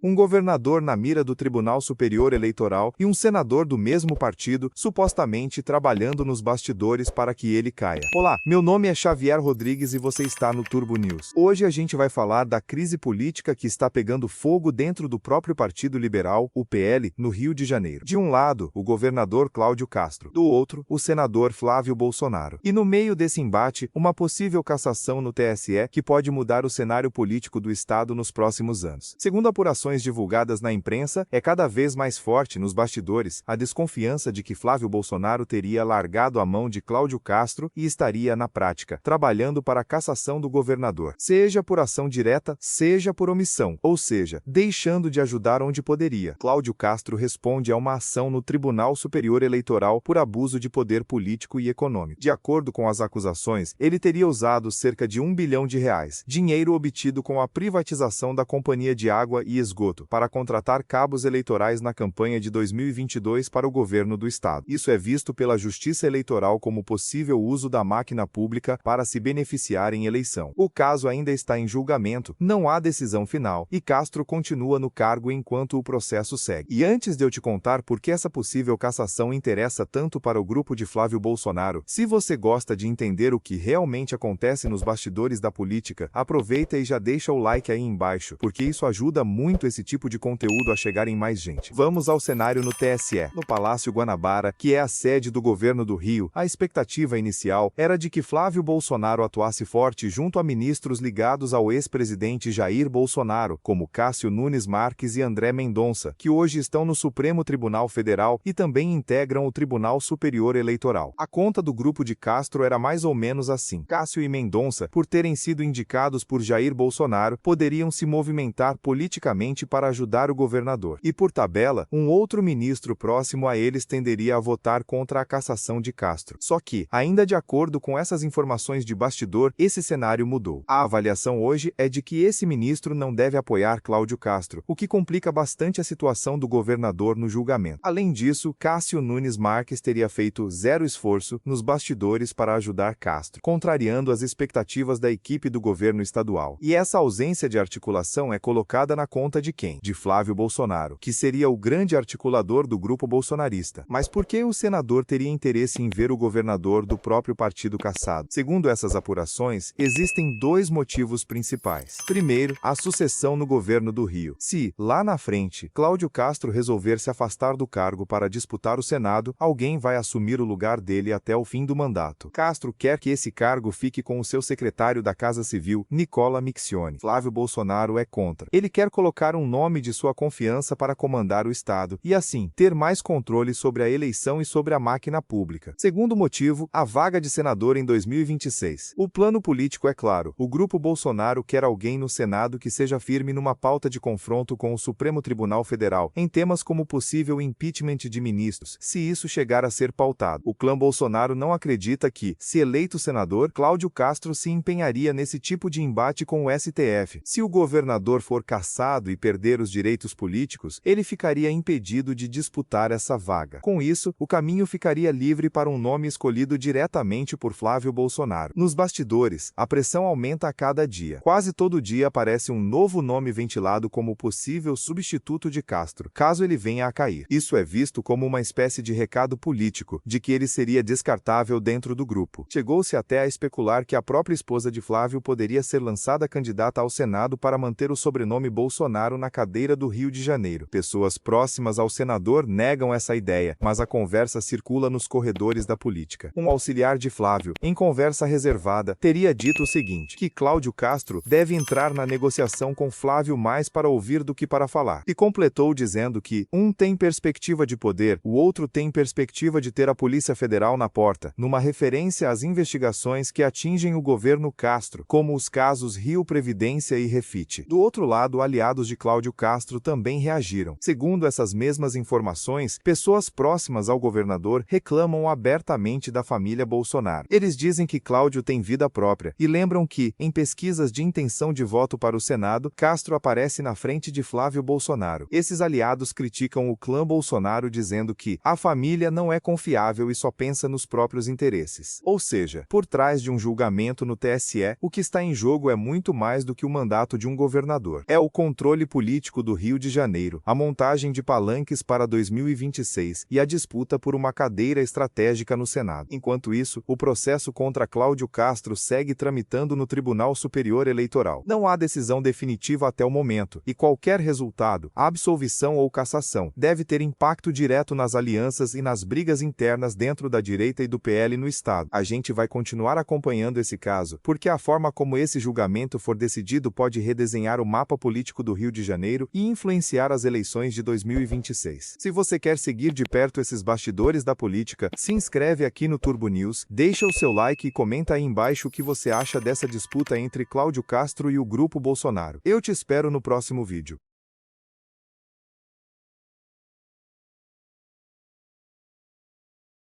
um governador na mira do Tribunal Superior Eleitoral e um senador do mesmo partido, supostamente trabalhando nos bastidores para que ele caia. Olá, meu nome é Xavier Rodrigues e você está no Turbo News. Hoje a gente vai falar da crise política que está pegando fogo dentro do próprio Partido Liberal, o PL, no Rio de Janeiro. De um lado, o governador Cláudio Castro. Do outro, o senador Flávio Bolsonaro. E no meio desse embate, uma possível cassação no TSE que pode mudar o cenário político do Estado nos próximos anos. Segundo apurações divulgadas na imprensa, é cada vez mais forte nos bastidores a desconfiança de que Flávio Bolsonaro teria largado a mão de Cláudio Castro e estaria, na prática, trabalhando para a cassação do governador, seja por ação direta, seja por omissão, ou seja, deixando de ajudar onde poderia. Cláudio Castro responde a uma ação no Tribunal Superior Eleitoral por abuso de poder político e econômico. De acordo com as acusações, ele teria usado cerca de R$ 1 bilhão, dinheiro obtido com a privatização da Companhia de Água e Esgoto, para contratar cabos eleitorais na campanha de 2022 para o governo do Estado. Isso é visto pela Justiça Eleitoral como possível uso da máquina pública para se beneficiar em eleição. O caso ainda está em julgamento, não há decisão final, e Castro continua no cargo enquanto o processo segue. E antes de eu te contar por que essa possível cassação interessa tanto para o grupo de Flávio Bolsonaro, se você gosta de entender o que realmente acontece nos bastidores da política, aproveita e já deixa o like aí embaixo, porque isso ajuda muito esse tipo de conteúdo a chegar em mais gente. Vamos ao cenário no TSE. No Palácio Guanabara, que é a sede do governo do Rio, a expectativa inicial era de que Flávio Bolsonaro atuasse forte junto a ministros ligados ao ex-presidente Jair Bolsonaro, como Cássio Nunes Marques e André Mendonça, que hoje estão no Supremo Tribunal Federal e também integram o Tribunal Superior Eleitoral. A conta do grupo de Castro era mais ou menos assim. Cássio e Mendonça, por terem sido indicados por Jair Bolsonaro, poderiam se movimentar politicamente para ajudar o governador. E por tabela, um outro ministro próximo a eles tenderia a votar contra a cassação de Castro. Só que, ainda de acordo com essas informações de bastidor, esse cenário mudou. A avaliação hoje é de que esse ministro não deve apoiar Cláudio Castro, o que complica bastante a situação do governador no julgamento. Além disso, Cássio Nunes Marques teria feito zero esforço nos bastidores para ajudar Castro, contrariando as expectativas da equipe do governo estadual. E essa ausência de articulação é colocada na conta de quem? De Flávio Bolsonaro, que seria o grande articulador do grupo bolsonarista. Mas por que o senador teria interesse em ver o governador do próprio partido cassado? Segundo essas apurações, existem dois motivos principais. Primeiro, a sucessão no governo do Rio. Se, lá na frente, Cláudio Castro resolver se afastar do cargo para disputar o Senado, alguém vai assumir o lugar dele até o fim do mandato. Castro quer que esse cargo fique com o seu secretário da Casa Civil, Nicola Miccioni. Flávio Bolsonaro é contra. Ele quer colocar um nome de sua confiança para comandar o Estado e, assim, ter mais controle sobre a eleição e sobre a máquina pública. Segundo motivo, a vaga de senador em 2026. O plano político é claro. O grupo Bolsonaro quer alguém no Senado que seja firme numa pauta de confronto com o Supremo Tribunal Federal, em temas como possível impeachment de ministros, se isso chegar a ser pautado. O clã Bolsonaro não acredita que, se eleito senador, Cláudio Castro se empenharia nesse tipo de embate com o STF. Se o governador for cassado e perder os direitos políticos, ele ficaria impedido de disputar essa vaga. Com isso, o caminho ficaria livre para um nome escolhido diretamente por Flávio Bolsonaro. Nos bastidores, a pressão aumenta a cada dia. Quase todo dia aparece um novo nome ventilado como possível substituto de Castro, caso ele venha a cair. Isso é visto como uma espécie de recado político, de que ele seria descartável dentro do grupo. Chegou-se até a especular que a própria esposa de Flávio poderia ser lançada candidata ao Senado para manter o sobrenome Bolsonaro na cadeira do Rio de Janeiro. Pessoas próximas ao senador negam essa ideia, mas a conversa circula nos corredores da política. Um auxiliar de Flávio, em conversa reservada, teria dito o seguinte, que Cláudio Castro deve entrar na negociação com Flávio mais para ouvir do que para falar. E completou dizendo que um tem perspectiva de poder, o outro tem perspectiva de ter a Polícia Federal na porta, numa referência às investigações que atingem o governo Castro, como os casos Rio Previdência e Refit. Do outro lado, aliados de Cláudio Castro também reagiram. Segundo essas mesmas informações, pessoas próximas ao governador reclamam abertamente da família Bolsonaro. Eles dizem que Cláudio tem vida própria e lembram que, em pesquisas de intenção de voto para o Senado, Castro aparece na frente de Flávio Bolsonaro. Esses aliados criticam o clã Bolsonaro dizendo que a família não é confiável e só pensa nos próprios interesses. Ou seja, por trás de um julgamento no TSE, o que está em jogo é muito mais do que o mandato de um governador. É o controle político do Rio de Janeiro, a montagem de palanques para 2026 e a disputa por uma cadeira estratégica no Senado. Enquanto isso, o processo contra Cláudio Castro segue tramitando no Tribunal Superior Eleitoral. Não há decisão definitiva até o momento, e qualquer resultado, absolvição ou cassação, deve ter impacto direto nas alianças e nas brigas internas dentro da direita e do PL no Estado. A gente vai continuar acompanhando esse caso, porque a forma como esse julgamento for decidido pode redesenhar o mapa político do Rio de Janeiro e influenciar as eleições de 2026. Se você quer seguir de perto esses bastidores da política, se inscreve aqui no Turbo News, deixa o seu like e comenta aí embaixo o que você acha dessa disputa entre Cláudio Castro e o grupo Bolsonaro. Eu te espero no próximo vídeo.